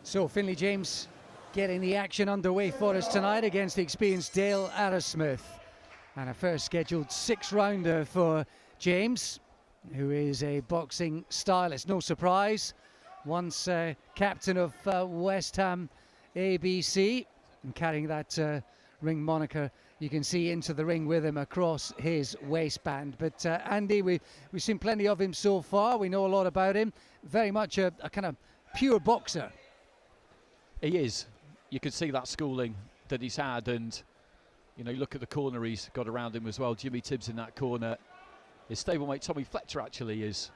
So Finley James getting the action underway for us tonight against the experienced Dale Arrowsmith. And a first scheduled 6-rounder for James, who is a boxing stylist. No surprise, once captain of West Ham ABC, and carrying that ring moniker, you can see, into the ring with him across his waistband. But Andy, we've seen plenty of him so far. We know a lot about him. Very much a kind of pure boxer. He is. You can see that schooling that he's had, and you know, you look at the corner he's got around him as well. Jimmy Tibbs in that corner. His stablemate Tommy Fletcher actually is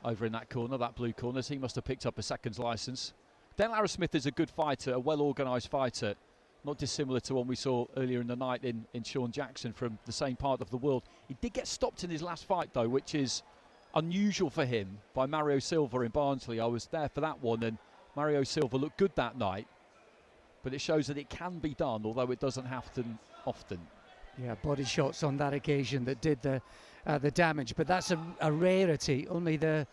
over in that corner, that blue corner, so he must have picked up a second's licence. Dale Arrowsmith is a good fighter, a well-organised fighter, not dissimilar to one we saw earlier in the night in Sean Jackson from the same part of the world. He did get stopped in his last fight though, which is unusual for him, by Mario Silva in Barnsley. I was there for that one, and Mario Silva looked good that night, but it shows that it can be done, although it doesn't happen often. Yeah, body shots on that occasion that did the damage, but that's a rarity. Only the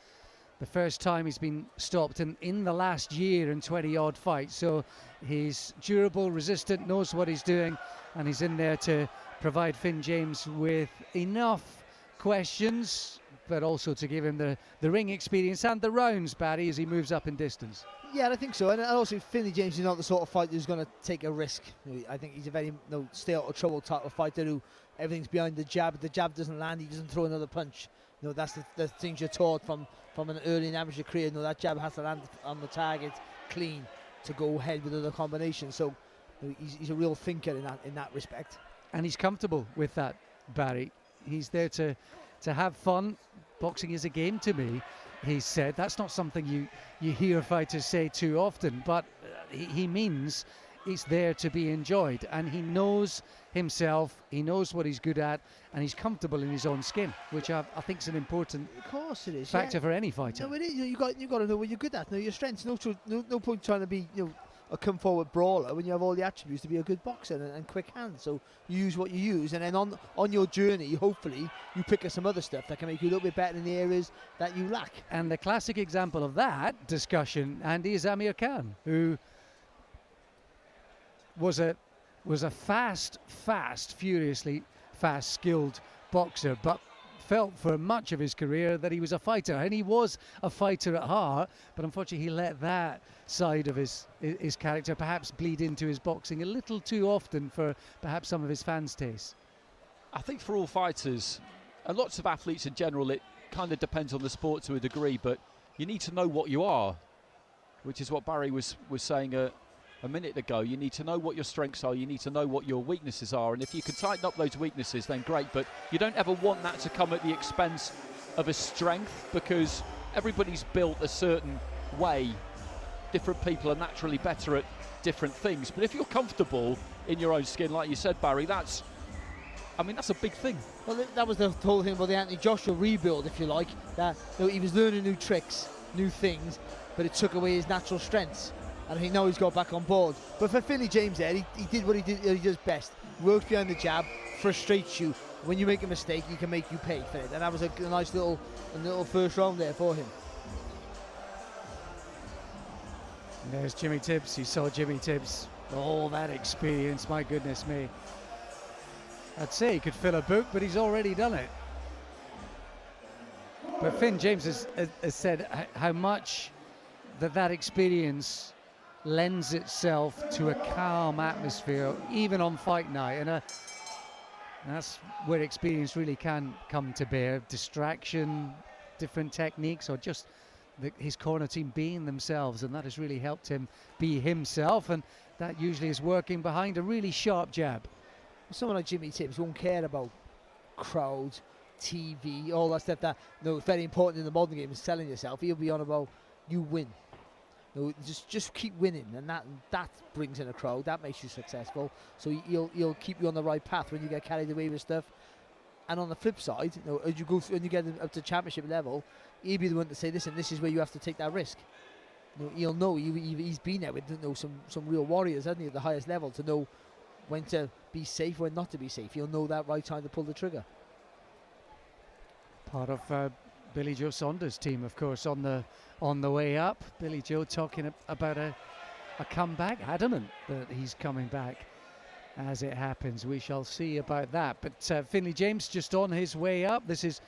first time he's been stopped in the last year in 20-odd fights. So he's durable, resistant, knows what he's doing, and he's in there to provide Finn James with enough questions, but also to give him the ring experience and the rounds, Barry, as he moves up in distance. Yeah, I think so. And also, Finley James is not the sort of fighter who's going to take a risk. I think he's a very stay out of trouble type of fighter who everything's behind the jab. If the jab doesn't land, he doesn't throw another punch. That's the things you're taught from an early and amateur career. That jab has to land on the target clean to go ahead with other combinations. So he's a real thinker in that respect. And he's comfortable with that, Barry. He's there to have fun. Boxing is a game to me, he said. That's not something you hear fighters say too often, but he means it's there to be enjoyed, and he knows himself, he knows what he's good at, and he's comfortable in his own skin, which I think is an important factor for any fighter. No, it is. You got to know what you're good at, know your strengths. No point trying to be a come forward brawler when you have all the attributes to be a good boxer and quick hands. So you use what you use, and then on your journey, hopefully you pick up some other stuff that can make you a little bit better in the areas that you lack. And the classic example of that discussion, Andy, is Amir Khan, who was a fast, furiously fast, skilled boxer, but felt for much of his career that he was a fighter, and he was a fighter at heart, but unfortunately he let that side of his character perhaps bleed into his boxing a little too often for perhaps some of his fans' tastes. I think for all fighters, and lots of athletes in general, it kind of depends on the sport to a degree, but you need to know what you are, which is what Barry was saying a minute ago. You need to know what your strengths are, you need to know what your weaknesses are, and if you can tighten up those weaknesses, then great, but you don't ever want that to come at the expense of a strength, because everybody's built a certain way. Different people are naturally better at different things, but if you're comfortable in your own skin, like you said, Barry, that's a big thing. Well, that was the whole thing about the Anthony Joshua rebuild, if you like, that he was learning new tricks, new things, but it took away his natural strengths. And I think now he's got back on board. But for Finley James there, he did what he does best. Works behind the jab, frustrates you. When you make a mistake, he can make you pay for it. And that was a nice little first round there for him. And there's Jimmy Tibbs. You saw Jimmy Tibbs. All that experience, my goodness me. I'd say he could fill a book, but he's already done it. But Finn James has said how much that experience lends itself to a calm atmosphere, even on fight night, and that's where experience really can come to bear. Distraction, different techniques, or just his corner team being themselves, and that has really helped him be himself, and that usually is working behind a really sharp jab. Someone like Jimmy Tibbs won't care about crowds, TV, all that stuff that very important in the modern game is selling yourself. He'll be on about you win. Just keep winning, and that brings in a crowd. That makes you successful. So he'll keep you on the right path when you get carried away with stuff. And on the flip side, as you go when you get up to championship level, he'll be the one to say, "Listen, this is where you have to take that risk." He'll know. He's been there with some real warriors, hasn't he, at the highest level, to know when to be safe, when not to be safe. He'll know that right time to pull the trigger. Part of Billy Joe Saunders' team, of course, on the way up. Billy Joe talking about a comeback, adamant that he's coming back as it happens. We shall see about that. But Finley James just on his way up. This is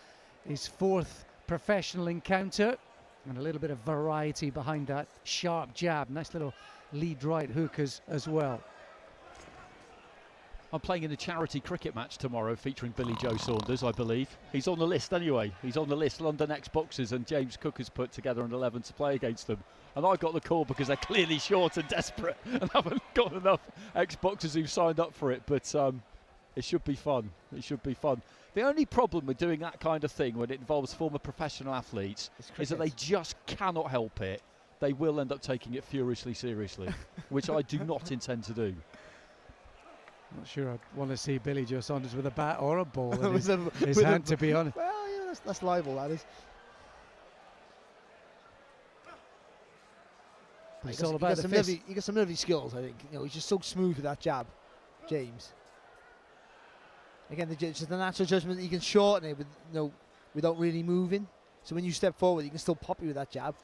his 4th professional encounter, and a little bit of variety behind that sharp jab. Nice little lead right hook as well. I'm playing in a charity cricket match tomorrow featuring Billy Joe Saunders, I believe. He's on the list anyway. He's on the list. London ex-boxers, and James Cook has put together an 11 to play against them. And I got the call because they're clearly short and desperate and haven't got enough ex-boxers who've signed up for it. But it should be fun. It should be fun. The only problem with doing that kind of thing when it involves former professional athletes is that they just cannot help it. They will end up taking it furiously seriously, which I do not intend to do. Not sure I'd want to see Billy Joe Saunders with a bat or a ball in his hand, to be honest. Well, yeah, that's libel, that is. It's all about the fist. He got some lovely skills, I think. You know, he's just so smooth with that jab, James. Again, it's just the natural judgment that you can shorten it with, without really moving. So when you step forward, you can still pop you with that jab.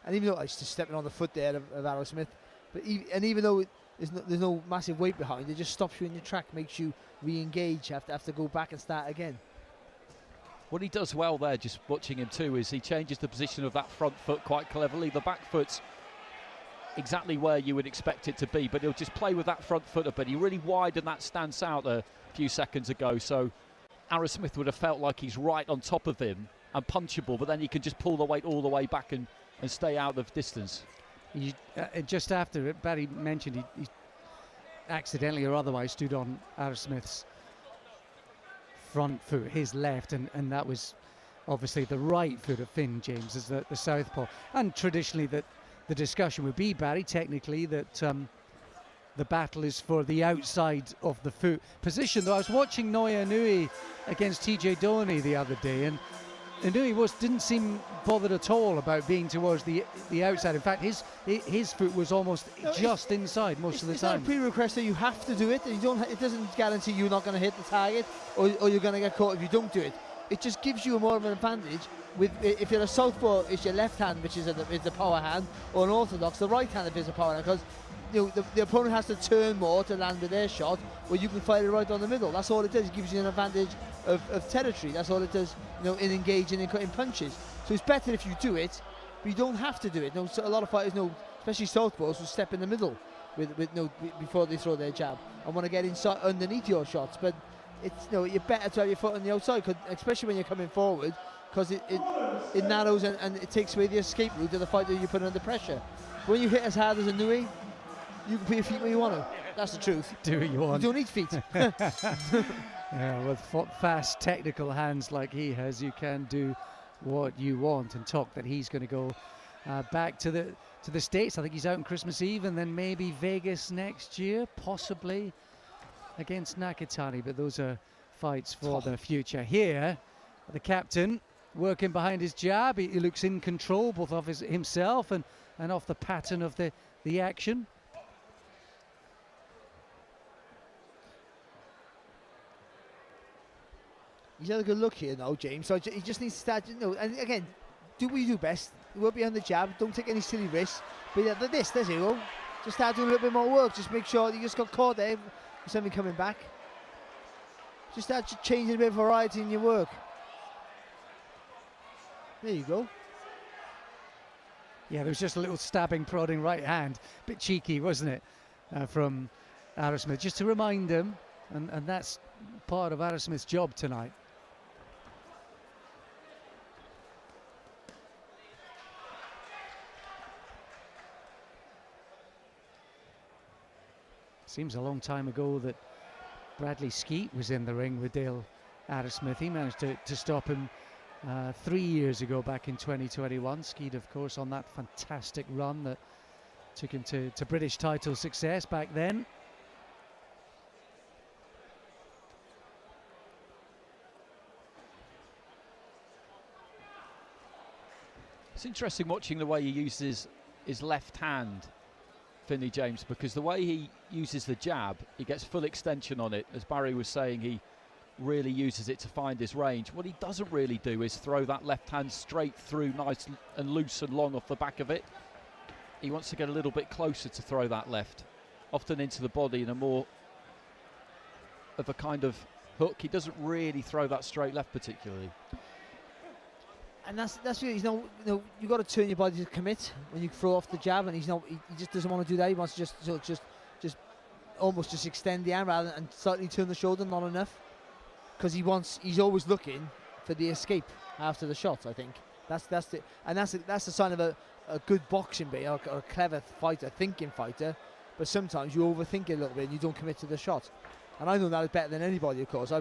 And even though I was just stepping on the foot there of Arrowsmith, but even though there's no massive weight behind it, just stops you in your track, makes you re-engage, have to go back and start again. What he does well there, just watching him too, is he changes the position of that front foot quite cleverly. The back foot's exactly where you would expect it to be, but he'll just play with that front foot a bit. He really widened that stance out a few seconds ago, so Arrowsmith would have felt like he's right on top of him and punchable, but then he can just pull the weight all the way back and stay out of distance. Just after it, Barry mentioned he accidentally or otherwise stood on Arrowsmith's front foot, his left, and that was obviously the right foot of Finn James as the southpaw. And traditionally that the discussion would be, Barry, technically that the battle is for the outside of the foot position. Though I was watching Noya Nui against TJ Doney the other day, and Inui didn't seem bothered at all about being towards the outside. In fact, his foot was almost just inside most of the time. It's not a prerequisite that you have to do it. And it doesn't guarantee you're not going to hit the target or you're going to get caught if you don't do it. It just gives you more of an advantage. If you're a southpaw, it's your left hand, which is the power hand, or an orthodox, the right hand if it's a power hand, because the opponent has to turn more to land with their shot, or you can fire it right down the middle. That's all it does. It gives you an advantage of territory. That's all it does, in engaging and cutting punches. So it's better if you do it, but you don't have to do it. So a lot of fighters, especially southpaws, will step in the middle before they throw their jab and want to get inside underneath your shots. But it's you're better to have your foot on the outside, especially when you're coming forward, because it narrows and it takes away the escape route of the fighter you're putting under pressure. But when you hit as hard as a Nui, you can put your feet where you want to. That's the truth. Do what you want. You don't need feet. Yeah, with fast technical hands like he has, you can do what you want. And talk that he's going to go back to the States. I think he's out on Christmas Eve, and then maybe Vegas next year, possibly against Nakatani. But those are fights for the future. Here, the captain working behind his jab. He looks in control both of himself and off the pattern of the action. He's had a good look here now, James. So he just needs to start, and again, do what you do best. Work behind the jab. Don't take any silly risks. But yeah, there you go. Just start doing a little bit more work. Just make sure you just got caught there with something coming back. Just start changing a bit of variety in your work. There you go. Yeah, there was just a little stabbing, prodding right hand. Bit cheeky, wasn't it, from Arrowsmith, just to remind him, and that's part of Arrowsmith's job tonight. Seems a long time ago that Bradley Skeet was in the ring with Dale Arrowsmith. He managed to stop him 3 years ago, back in 2021. Skeet, of course, on that fantastic run that took him to British title success back then. It's interesting watching the way he uses his left hand, Finley James, because the way he uses the jab, he gets full extension on it. As Barry was saying, he really uses it to find his range. What he doesn't really do is throw that left hand straight through, nice and loose and long off the back of it. He wants to get a little bit closer to throw that left, often into the body in a more of a kind of hook. He doesn't really throw that straight left particularly. And that's really, you've got to turn your body to commit when you throw off the jab, and he just doesn't want to do that. He wants to just almost just extend the arm rather than slightly turn the shoulder, not enough, because he's always looking for the escape after the shot. I think that's the sign of a good boxing player, or a clever fighter, thinking fighter. But sometimes you overthink it a little bit and you don't commit to the shot. And I know that is better than anybody, of course.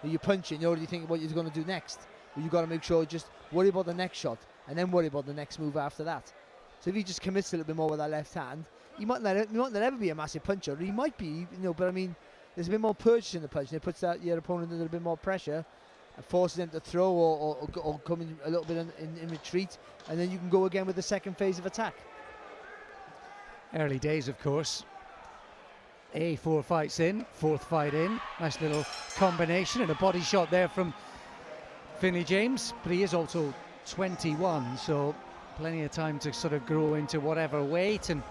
You're punching, you're already thinking what you're going to do next. But you've got to make sure, just worry about the next shot and then worry about the next move after that. So if he just commits a little bit more with that left hand, he might not ever be a massive puncher. He might be, but I mean, there's a bit more purchase in the punch, and it puts your opponent under a bit more pressure and forces them to throw or come in a little bit in retreat, and then you can go again with the second phase of attack. Early days, of course. 4 fights in, 4th fight in. Nice little combination and a body shot there from Finley James, but he is also 21, so plenty of time to sort of grow into whatever weight. And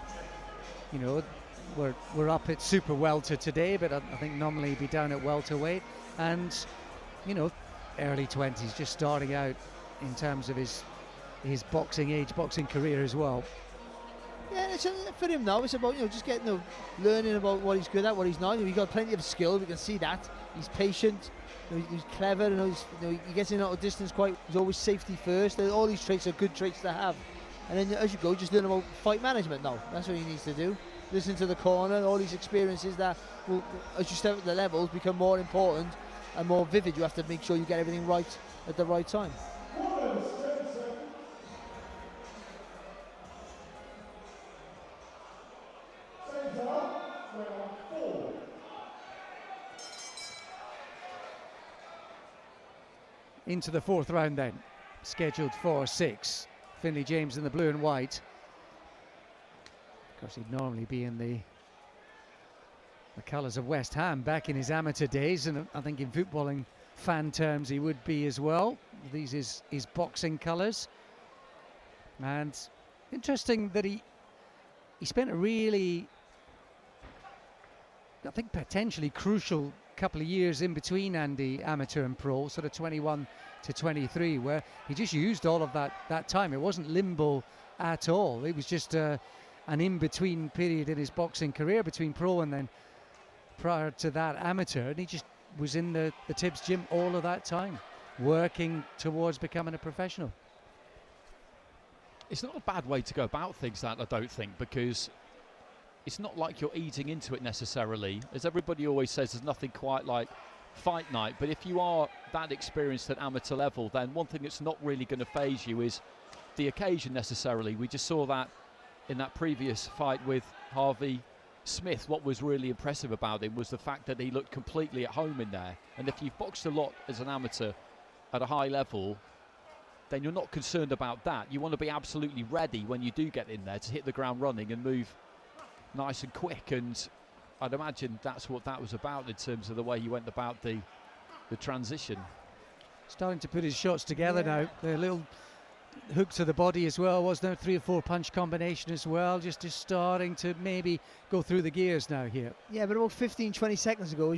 we're up at super welter today, but I think normally he'd be down at welterweight, and early 20s, just starting out in terms of his boxing career as well. Yeah, for him now, it's about just getting learning about what he's good at, what he's not. He's got plenty of skill. We can see that he's patient. He's clever. He gets in out of distance quite. He's always safety first. All these traits are good traits to have. And then as you go, just learn about fight management now. That's what he needs to do. Listen to the corner. All these experiences that will, as you step up the levels, become more important and more vivid. You have to make sure you get everything right at the right time. Into the 4th round then, scheduled for 6. Finley James in the blue and white. Of course, he'd normally be in the colours of West Ham back in his amateur days, and I think in footballing fan terms he would be as well. These is his boxing colours. And interesting that he spent a really, I think, potentially crucial couple of years in between Andy amateur and pro, sort of 21 to 23, where he just used all of that time. It wasn't limbo at all. It was just an in-between period in his boxing career between pro and then prior to that amateur, and he just was in the Tibbs gym all of that time, working towards becoming a professional. It's not a bad way to go about things, that, I don't think, because it's not like you're eating into it necessarily. As everybody always says, there's nothing quite like fight night, but if you are that experienced at amateur level, then one thing that's not really going to faze you is the occasion necessarily. We just saw that in that previous fight with Harvey Smith. What was really impressive about him was the fact that he looked completely at home in there, and if you've boxed a lot as an amateur at a high level, then you're not concerned about that. You want to be absolutely ready when you do get in there to hit the ground running and move nice and quick, and I'd imagine that's what that was about in terms of the way he went about the transition. Starting to put his shots together now. The little hook to the body as well, wasn't there? 3 or 4 punch combination as well, just starting to maybe go through the gears now here. Yeah, but about 15-20 seconds ago,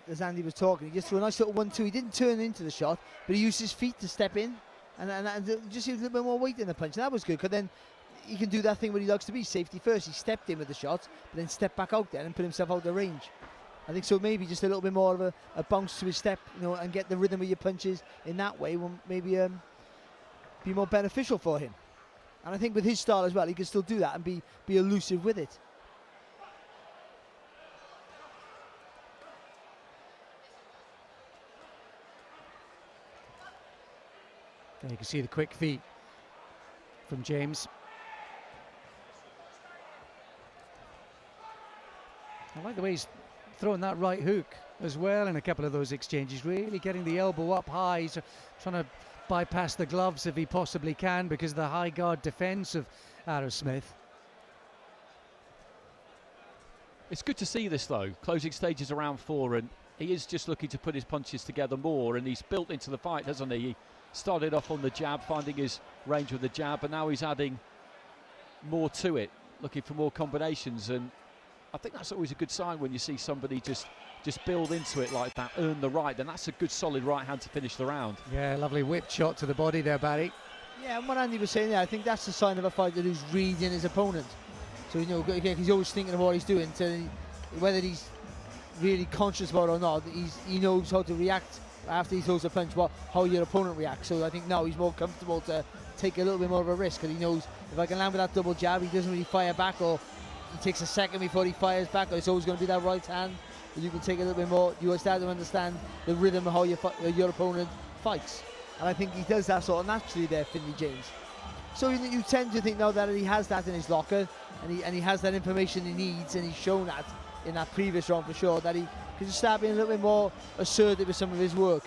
as Andy was talking, he just threw a nice little 1-2. He didn't turn into the shot, but he used his feet to step in, and just used a little bit more weight in the punch, and that was good, because then he can do that thing where he likes to be, safety first. He stepped in with the shot, but then stepped back out there and put himself out of range. I think so. Maybe just a little bit more of a bounce to his step, and get the rhythm of your punches in that way will maybe be more beneficial for him. And I think with his style as well, he can still do that and be elusive with it. There you can see the quick feet from James. I like the way he's throwing that right hook as well in a couple of those exchanges, really getting the elbow up high. He's trying to bypass the gloves if he possibly can because of the high guard defence of Arrowsmith. It's good to see this though. Closing stages around 4, and he is just looking to put his punches together more, and he's built into the fight, hasn't he? He started off on the jab, finding his range with the jab, and now he's adding more to it, looking for more combinations. And I think that's always a good sign when you see somebody just build into it like that, earn the right. Then that's a good solid right hand to finish the round. Yeah, lovely whip shot to the body there, Barry. Yeah, and what Andy was saying there, I think that's the sign of a fighter who's reading his opponent. So, you know, again, he's always thinking of what he's doing, so whether he's really conscious about it or not, he knows how to react after he throws a punch, how your opponent reacts. So I think now he's more comfortable to take a little bit more of a risk, because he knows if I can land with that double jab, he doesn't really fire back, or he takes a second before he fires back, or it's always going to be that right hand. And you can take a little bit more, you will start to understand the rhythm of how your opponent fights. And I think he does that sort of naturally there, Finley James. So you tend to think now that he has that in his locker, and he has that information he needs, and he's shown that in that previous round for sure, that he can just start being a little bit more assertive with some of his work.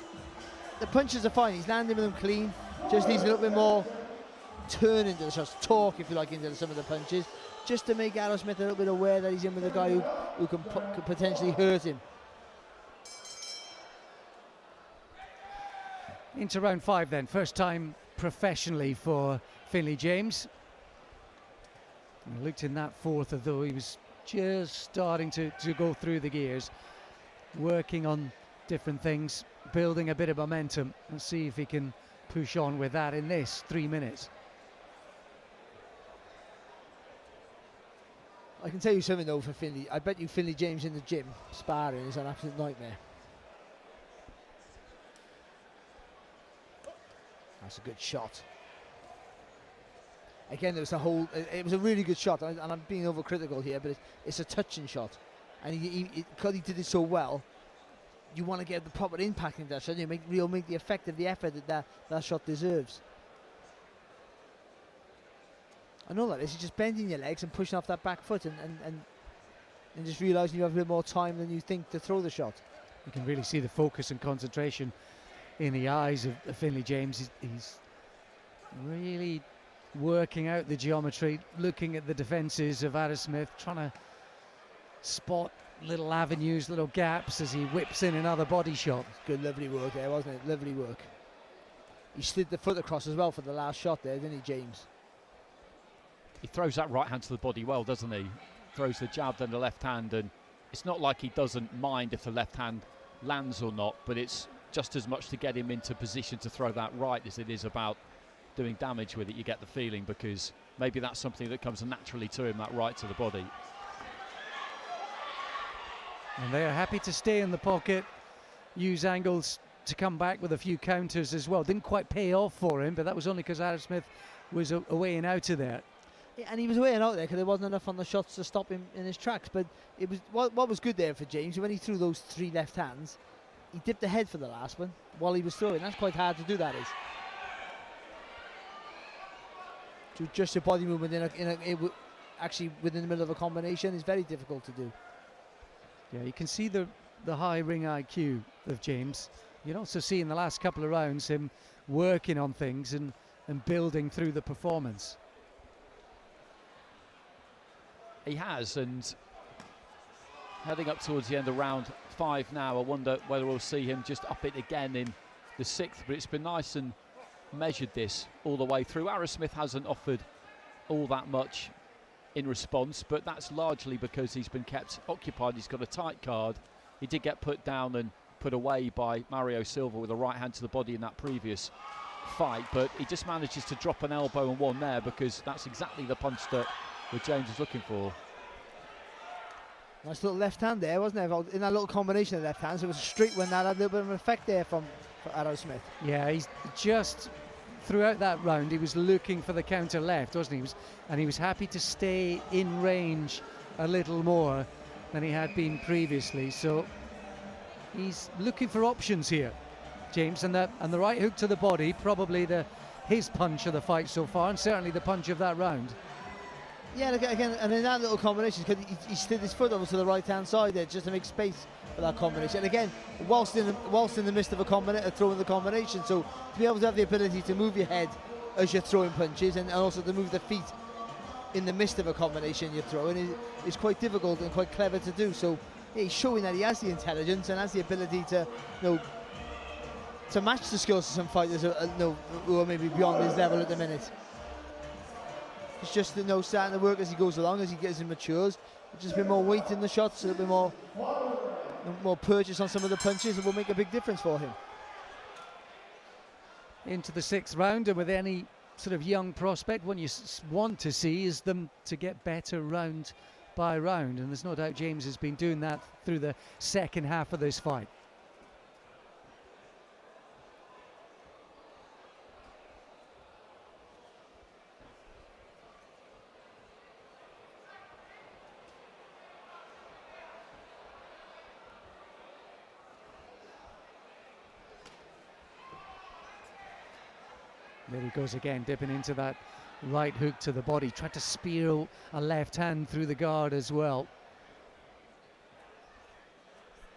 The punches are fine, he's landing with them clean, just needs a little bit more turn into the shots, talk if you like into some of the punches, just to make Arrowsmith a little bit aware that he's in with a guy who can potentially hurt him. Into round 5 then, first time professionally for Finley James. And looked in that fourth as though he was just starting to go through the gears, working on different things, building a bit of momentum, and see if he can push on with that in this 3 minutes. I can tell you something though for Finley. I bet you Finley James in the gym sparring is an absolute nightmare. That's a good shot. Again, there was it was a really good shot, and I'm being overcritical here, but it's a touching shot. And because he did it so well, you want to get the proper impact in that shot. You make the effect of the effort that shot deserves. I know that. It's just bending your legs and pushing off that back foot, and just realising you have a bit more time than you think to throw the shot. You can really see the focus and concentration in the eyes of Finley James. He's really working out the geometry, looking at the defences of Arrowsmith, trying to spot little avenues, little gaps as he whips in another body shot. Good, lovely work there, wasn't it? Lovely work. He slid the foot across as well for the last shot there, didn't he, James? He throws that right hand to the body well, doesn't he? Throws the jab, then the left hand, and it's not like he doesn't mind if the left hand lands or not, but it's just as much to get him into position to throw that right as it is about doing damage with it, you get the feeling, because maybe that's something that comes naturally to him, that right to the body. And they are happy to stay in the pocket, use angles to come back with a few counters as well. Didn't quite pay off for him, but that was only because Arrowsmith was away and out of there. Yeah, and he was way out there because there wasn't enough on the shots to stop him in his tracks. But it was what was good there for James, when he threw those 3 left hands, he dipped the head for the last one while he was throwing. That's quite hard to do, that is. To adjust your body movement actually within the middle of a combination is very difficult to do. Yeah, you can see the high ring IQ of James. You can also see in the last couple of rounds him working on things and building through the performance. He has, and heading up towards the end of round 5 now, I wonder whether we'll see him just up it again in the 6th, but it's been nice and measured this all the way through. Arrowsmith hasn't offered all that much in response, but that's largely because he's been kept occupied. He's got a tight card. He did get put down and put away by Mario Silva with a right hand to the body in that previous fight, but he just manages to drop an elbow and one there, because that's exactly the punch that James is looking for. Nice little left hand there, wasn't there? In that little combination of left hands, it was a straight one that had a little bit of an effect there for Arrowsmith. Yeah, he's just throughout that round he was looking for the counter left, wasn't he? And he was happy to stay in range a little more than he had been previously. So he's looking for options here, James, and the right hook to the body, probably his punch of the fight so far, and certainly the punch of that round. Yeah, again, and in that little combination, because he slid his foot over to the right-hand side there just to make space for that combination. And again, whilst in the midst of throwing the combination, so to be able to have the ability to move your head as you're throwing punches, and also to move the feet in the midst of a combination you're throwing is quite difficult and quite clever to do. So he's showing that he has the intelligence and has the ability to, to match the skills of some fighters who are maybe beyond his level at the minute. It's just starting to work as he goes along, as he matures. Just a bit more weight in the shots, a little bit more purchase on some of the punches, and will make a big difference for him. Into the 6th round, and with any sort of young prospect, what you want to see is them to get better round by round, and there's no doubt James has been doing that through the second half of this fight. There he goes again, dipping into that right hook to the body. Tried to spear a left hand through the guard as well.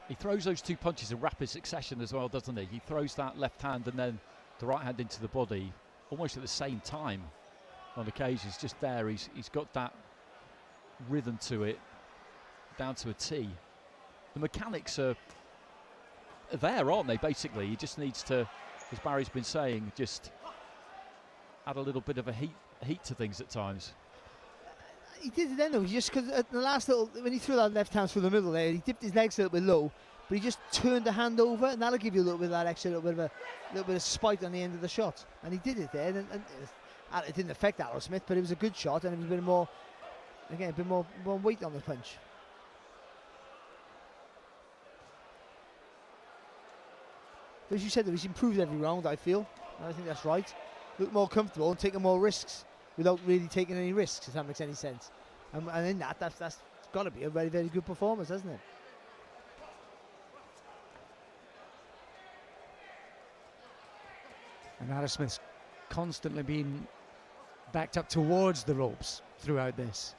He throws those 2 punches in rapid succession as well, doesn't he? He throws that left hand and then the right hand into the body almost at the same time on occasions. Just there, he's got that rhythm to it, down to a T. The mechanics are there, aren't they, basically? He just needs to, as Barry's been saying, just add a little bit of a heat to things at times. He did it then though, just because at the last when he threw that left hand through the middle there, he dipped his legs a little bit low, but he just turned the hand over, and that'll give you a little bit of that extra little bit of spite on the end of the shot. And he did it there, and it didn't affect Arrowsmith, but it was a good shot, and it was a bit more weight on the punch. But as you said, he's improved every round, I feel. And I think that's right. Look more comfortable and taking more risks without really taking any risks, if that makes any sense. And in that's got to be a very, very good performance, hasn't it? And Arrowsmith's constantly been backed up towards the ropes throughout this.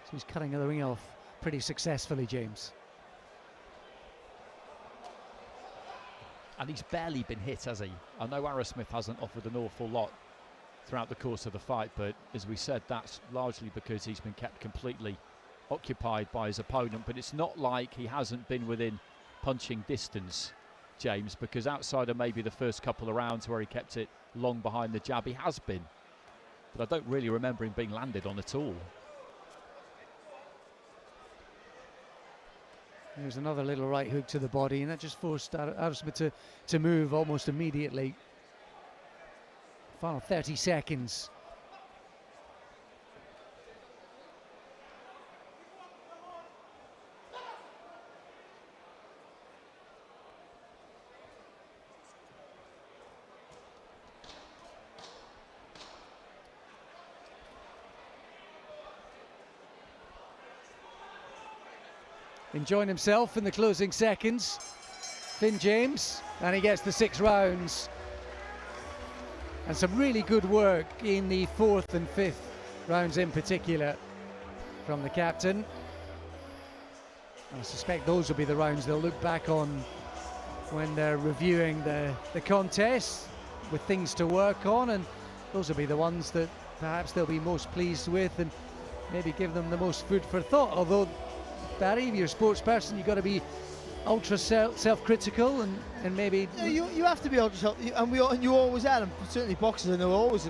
So he's cutting the ring off pretty successfully, James. And he's barely been hit, has he? I know Arrowsmith hasn't offered an awful lot throughout the course of the fight, but as we said, that's largely because he's been kept completely occupied by his opponent. But it's not like he hasn't been within punching distance, James, because outside of maybe the first couple of rounds where he kept it long behind the jab, he has been. But I don't really remember him being landed on at all. There's another little right hook to the body, and that just forced Arrowsmith to move almost immediately. Final 30 seconds. Enjoying himself in the closing seconds, Finn James, and he gets the 6 rounds. And some really good work in the 4th and 5th rounds in particular from the captain. I suspect those will be the rounds they'll look back on when they're reviewing the contest with things to work on, and those will be the ones that perhaps they'll be most pleased with and maybe give them the most food for thought. Although, Barry, if you're a sports person, you've got to be ultra self-critical and maybe... You have to be ultra and you always are, and certainly boxers are always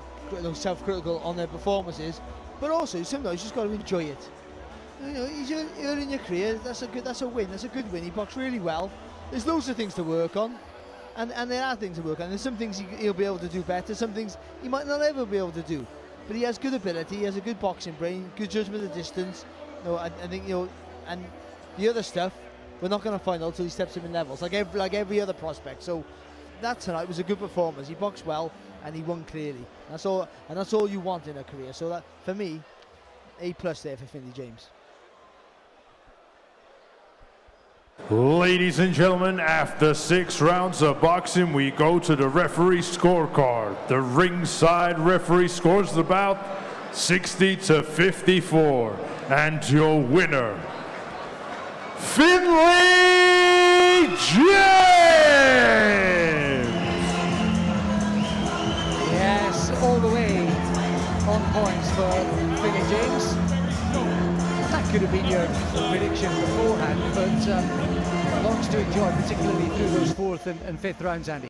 self-critical on their performances, but also sometimes you just got to enjoy it. You're in your career, that's a win, that's a good win. He boxed really well. There's loads of things to work on, and there are things to work on. There's some things he'll be able to do better, some things he might not ever be able to do. But he has good ability, he has a good boxing brain, good judgment of distance. I think and the other stuff we're not going to find out until he steps up in levels, like every other prospect. So that tonight was a good performance. He boxed well and he won clearly. That's all you want in a career. So that, for me, A+ there for Finley James. Ladies and gentlemen, after 6 rounds of boxing, we go to the referee scorecard. The ringside referee scores the bout 60-54, and your winner, Finley James! Yes, all the way on points for Finley James. That could have been your prediction beforehand, but lots to enjoy, particularly through those fourth and fifth rounds, Andy.